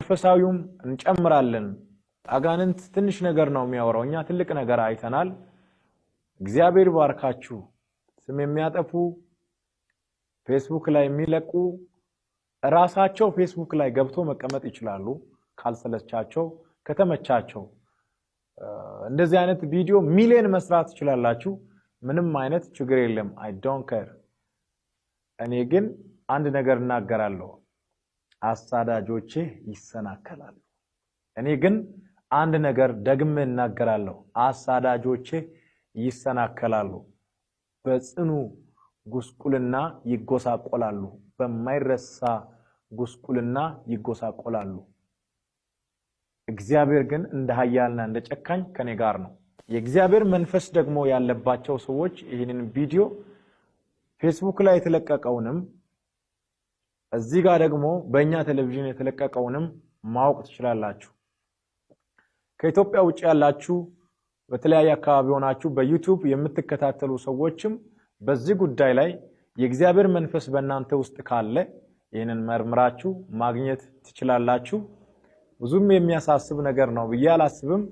መንፈሳዊውም እንጨምራለን አጋንንት ትንሽ ነገር ነው የሚያወራው እኛ ትልቅ ነገር አይተናል እግዚአብሔር ባርካችሁ ስም የሚያጠፉ ፌስቡክ ላይ የሚለቁ ራሳቸው ፌስቡክ ላይ ገብቶ መቀመጥ ይችላሉ ካልሰለቻቸው ከተመቻቸው እንደዚህ አይነት ቪዲዮ ሚሊዮን መስራት ይችላልላችሁ ምንም አይነት ችግር የለም I don't care እኔ ግን አንድ ነገር እናገራለሁ አሳዳጆቼ ይሰናከላሉ እኔ ግን አንድ ነገር ደግሜ እናገራለሁ አሳዳጆቼ ይሰናከላሉ በጽኑ ጉስቁልና ይጎሳቆላሉ በማይረሳ ጉስቁልና ይጎሳቆላሉ እግዚአብሔር ግን እንደ ኃያልና እንደ ጨካኝ ከኔ ጋር ነው የእግዚአብሔር መንፈስ ደግሞ ያለባቸው ሰዎች ይሄንን ቪዲዮ ፌስቡክ ላይ የተለቀቀውንም እዚህ ጋር ደግሞ በእኛ ቴሌቪዥን የተለቀቀውንም ማወቅ ትችላላችሁ ከኢትዮጵያ ውጭ ያላችሁ በተለያየ አካባቢ ሆናችሁ በዩቲዩብ የምትከታተሉ ሰዎችም በዚህ ጉዳይ ላይ የእግዚአብሔር መንፈስ በእናንተ ውስጥ ካለ ይሄንን መርምራችሁ ማግኘት ትችላላችሁ ብዙም የሚያሳስብ ነገር ነው በያላስብም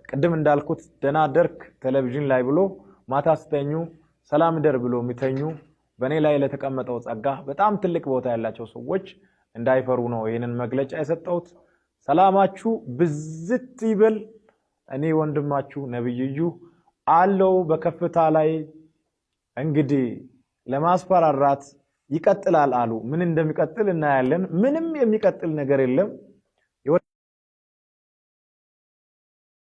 ቀደም እንዳልኩት ደናደርክ ቴሌቪዥን ላይ ብሎ ማታ ስተኙ ሰላም ደር ብሎ ሚተኙ በኔ ላይ ለተቀመጠው ጸጋ በጣም ትልቅ ቦታ ያላቸው ሰዎች እንዳይፈሩ ነው ይሄንን መግለጫ የሰጠሁት ሰላማችሁ ብዝት ይበል እኔ ወንድማችሁ ነብይዩ አለው በከፍታ ላይ እንግዲህ ለማስፈራራት ይቀጥላል አሉ ምን እንደሚቀጥል እናያለን ምንም የሚቀጥል ነገር የለም